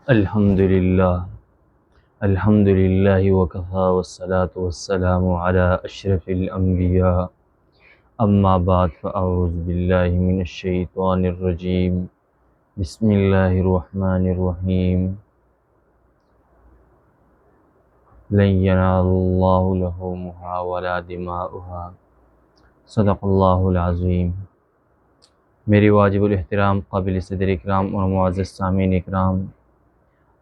الحمدللہ الحمدللہ وکفا والصلاة والسلام علی اشرف الانبیاء اما بعد فاعوذ باللہ من الشیطان الرجیم بسم اللہ الرحمن الرحیم لن ینال اللہ لحومها ولا دماؤها صدق اللہ العظیم۔ میری واجب الاحترام قابل صدر اکرام اور معزز سامعین اکرام،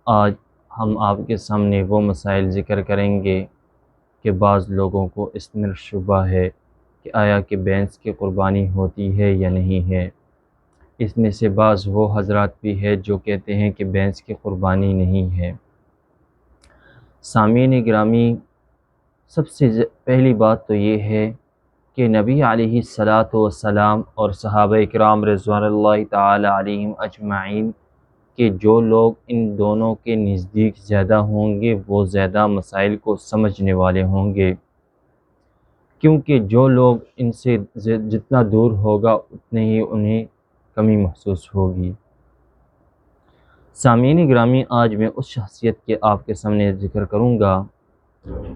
آج ہم آپ کے سامنے وہ مسائل ذکر کریں گے کہ بعض لوگوں کو اس میں شبہ ہے کہ آیا کہ بھینس کی قربانی ہوتی ہے یا نہیں ہے۔ اس میں سے بعض وہ حضرات بھی ہے جو کہتے ہیں کہ بھینس کی قربانی نہیں ہے۔ سامعین گرامی، سب سے پہلی بات تو یہ ہے کہ نبی علیہ الصلاۃ والسلام اور صحابہ اکرام رضوان اللہ تعالی علیہم اجمعین کہ جو لوگ ان دونوں کے نزدیک زیادہ ہوں گے وہ زیادہ مسائل کو سمجھنے والے ہوں گے، کیونکہ جو لوگ ان سے جتنا دور ہوگا اتنے ہی انہیں کمی محسوس ہوگی۔ سامعین گرامی، آج میں اس شخصیت کے آپ کے سامنے ذکر کروں گا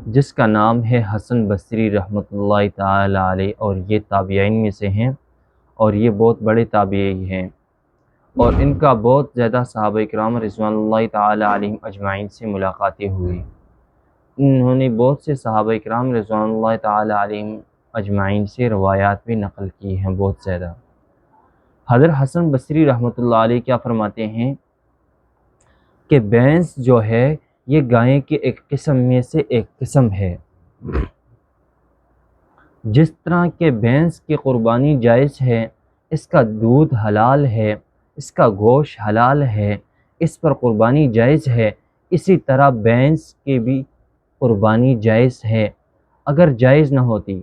جس کا نام ہے حسن بصری رحمۃ اللہ تعالی علیہ، اور یہ تابعین میں سے ہیں اور یہ بہت بڑے تابعی ہیں، اور ان کا بہت زیادہ صحابہ اکرام رضوان اللہ تعالی علیہم اجمعین سے ملاقاتیں ہوئی۔ انہوں نے بہت سے صحابہ اکرام رضوان اللہ تعالی علیہم اجمعین سے روایات بھی نقل کی ہیں بہت زیادہ۔ حضرت حسن بصری رحمۃ اللہ علیہ کیا فرماتے ہیں کہ بھینس جو ہے یہ گائے کے ایک قسم میں سے ایک قسم ہے۔ جس طرح کہ بھینس کی قربانی جائز ہے، اس کا دودھ حلال ہے، اس کا گوشت حلال ہے، اس پر قربانی جائز ہے، اسی طرح بھینس کی بھی قربانی جائز ہے۔ اگر جائز نہ ہوتی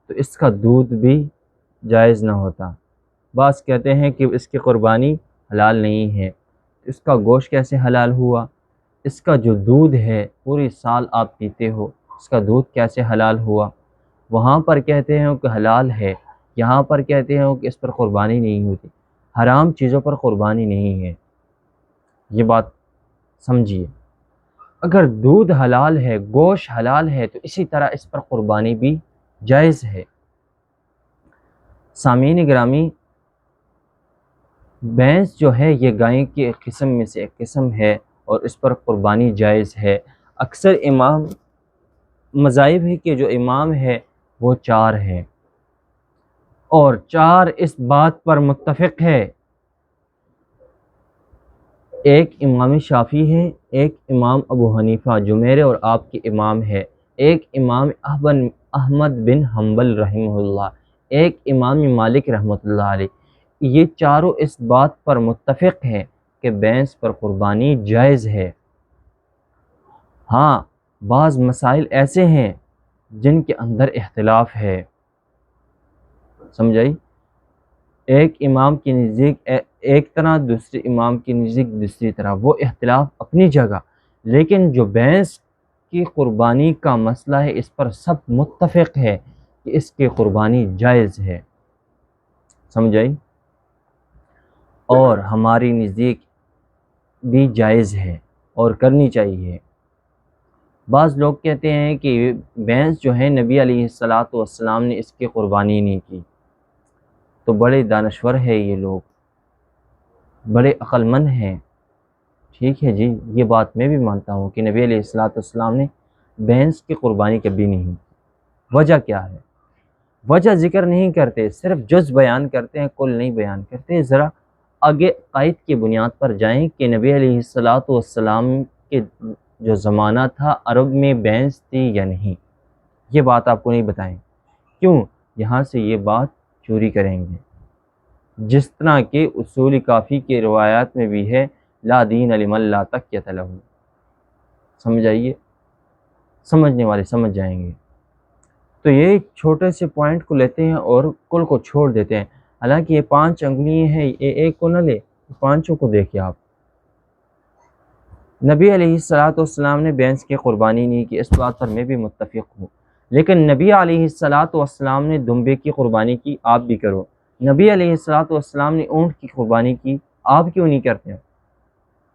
تو اس کا دودھ بھی جائز نہ ہوتا۔ بعض کہتے ہیں کہ اس کی قربانی حلال نہیں ہے، اس کا گوشت کیسے حلال ہوا؟ اس کا جو دودھ ہے پوری سال آپ پیتے ہو، اس کا دودھ کیسے حلال ہوا؟ وہاں پر کہتے ہیں کہ حلال ہے، یہاں پر کہتے ہیں کہ اس پر قربانی نہیں ہوتی۔ حرام چیزوں پر قربانی نہیں ہے، یہ بات سمجھیے۔ اگر دودھ حلال ہے، گوشت حلال ہے، تو اسی طرح اس پر قربانی بھی جائز ہے۔ سامعین گرامی، بھینس جو ہے یہ گائے کی ایک قسم میں سے ایک قسم ہے اور اس پر قربانی جائز ہے۔ اکثر مذاہب ہے کہ جو امام ہے وہ 4 ہیں، اور 4 اس بات پر متفق ہے۔ ایک امام شافعی ہے، ایک امام ابو حنیفہ جو میرے اور آپ کے امام ہے، ایک امام احمد بن حنبل رحمہ اللہ، ایک امام مالک رحمۃ اللہ علیہ۔ یہ چاروں اس بات پر متفق ہیں کہ بھینس پر قربانی جائز ہے۔ ہاں، بعض مسائل ایسے ہیں جن کے اندر اختلاف ہے، سمجھائی؟ ایک امام کی نزدیک ایک طرح، دوسرے امام کی نزدیک دوسری طرح، وہ اختلاف اپنی جگہ، لیکن جو بھینس کی قربانی کا مسئلہ ہے اس پر سب متفق ہے کہ اس کی قربانی جائز ہے، سمجھائی؟ اور ہماری نزدیک بھی جائز ہے اور کرنی چاہیے۔ بعض لوگ کہتے ہیں کہ بھینس جو ہے نبی علیہ الصلاۃ والسلام نے اس کی قربانی نہیں کی، تو بڑے دانشور ہے یہ لوگ، بڑے عقل مند ہیں۔ ٹھیک ہے جی، یہ بات میں بھی مانتا ہوں کہ نبی علیہ الصلاۃ والسلام نے بھینس کی قربانی کبھی نہیں کی۔ وجہ کیا ہے؟ وجہ ذکر نہیں کرتے، صرف جز بیان کرتے ہیں، کل نہیں بیان کرتے۔ ذرا آگے قائد کی بنیاد پر جائیں کہ نبی علیہ الصلاۃ والسلام کے جو زمانہ تھا عرب میں بھینس تھی یا نہیں، یہ بات آپ کو نہیں بتائیں۔ کیوں؟ یہاں سے یہ بات چوری کریں گے، جس طرح کہ اصول کافی کے روایات میں بھی ہے، لا دین لمن لا تقیۃ لہ۔ سمجھ آئیے؟ سمجھنے والے سمجھ جائیں گے۔ تو یہ چھوٹے سے پوائنٹ کو لیتے ہیں اور کل کو چھوڑ دیتے ہیں، حالانکہ یہ 5 انگلیاں ہیں، یہ ایک کو نہ لے، 5 کو دیکھیں آپ۔ نبی علیہ الصلاۃ والسلام نے بھینس کی قربانی نہیں کی، اس بات پر میں بھی متفق ہوں، لیکن نبی علیہ الصلاۃ والسلام نے دمبے کی قربانی کی، آپ بھی کرو۔ نبی علیہ الصلاۃ والسلام نے اونٹ کی قربانی کی، آپ کیوں نہیں کرتے ہیں؟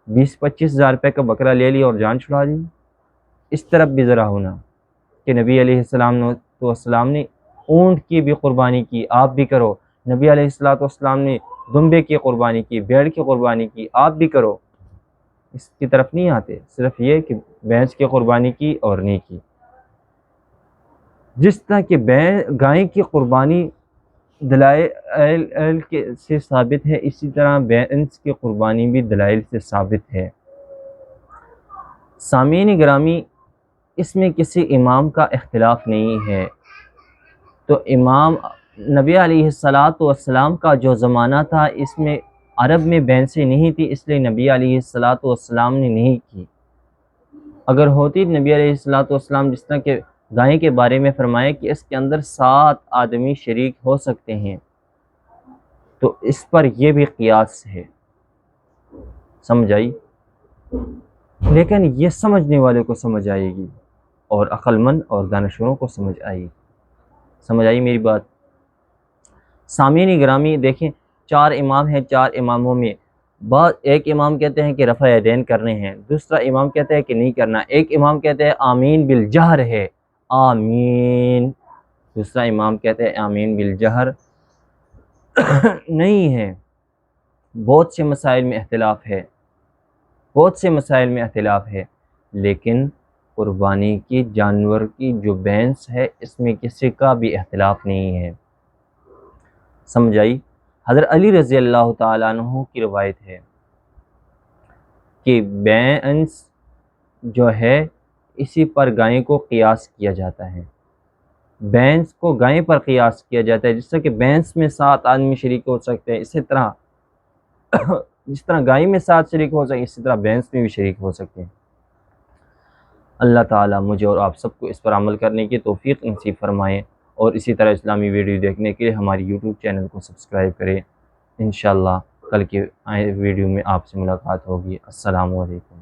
20-25 ہزار روپے کا بکرا لے لیا اور جان چھڑا دی۔ اس طرف بھی ذرا ہونا کہ نبی علیہ السلام نے اونٹ کی بھی قربانی کی، آپ بھی کرو۔ نبی علیہ السلام نے دمبے کی قربانی کی، بھیڑ کی قربانی کی، آپ بھی کرو۔ اس کی طرف نہیں آتے، صرف یہ کہ بھینس کی قربانی کی اور نہیں کی۔ جس طرح کہ گائے کی قربانی دلائل سے ثابت ہے، اسی طرح بھینس کی قربانی بھی دلائل سے ثابت ہے۔ سامعین گرامی، اس میں کسی امام کا اختلاف نہیں ہے۔ تو امام نبی علیہ السلام کا جو زمانہ تھا، اس میں عرب میں بھینسیں نہیں تھی، اس لیے نبی علیہ السلام نے نہیں کی۔ اگر ہوتی نبی علیہ السلام جس طرح کہ گائے کے بارے میں فرمایا کہ اس کے اندر 7 آدمی شریک ہو سکتے ہیں، تو اس پر یہ بھی قیاس ہے۔ سمجھ آئی؟ لیکن یہ سمجھنے والے کو سمجھ آئے گی، اور عقل مند اور دانشوروں کو سمجھ آئی میری بات؟ سامعین گرامی دیکھیں، 4 امام ہیں، 4 اماموں میں ایک امام کہتے ہیں کہ رفع یدین کرنے ہیں، دوسرا امام کہتے ہیں کہ نہیں کرنا، ایک امام کہتے ہیں آمین بالجہر ہے، آمین، دوسرا امام کہتے ہیں آمین بالجہر نہیں ہے۔ بہت سے مسائل میں اختلاف ہے، لیکن قربانی کی جانور کی جو بھینس ہے، اس میں کسی کا بھی اختلاف نہیں ہے۔ سمجھ آئی؟ حضرت علی رضی اللہ تعالیٰ عنہ کی روایت ہے کہ بھینس جو ہے اسی پر گائے کو قیاس کیا جاتا ہے، بھینس کو گائے پر قیاس کیا جاتا ہے۔ جس طرح کہ بھینس میں 7 آدمی شریک ہو سکتے ہیں، اسی طرح جس طرح گائے میں 7 شریک ہو سکتے ہیں، اسی طرح بھینس میں بھی شریک ہو سکتے ہیں۔ اللہ تعالیٰ مجھے اور آپ سب کو اس پر عمل کرنے کی توفیق نصیب فرمائے، اور اسی طرح اسلامی ویڈیو دیکھنے کے لیے ہماری یوٹیوب چینل کو سبسکرائب کریں۔ انشاءاللہ کل کے ویڈیو میں آپ سے ملاقات ہوگی۔ السلام علیکم۔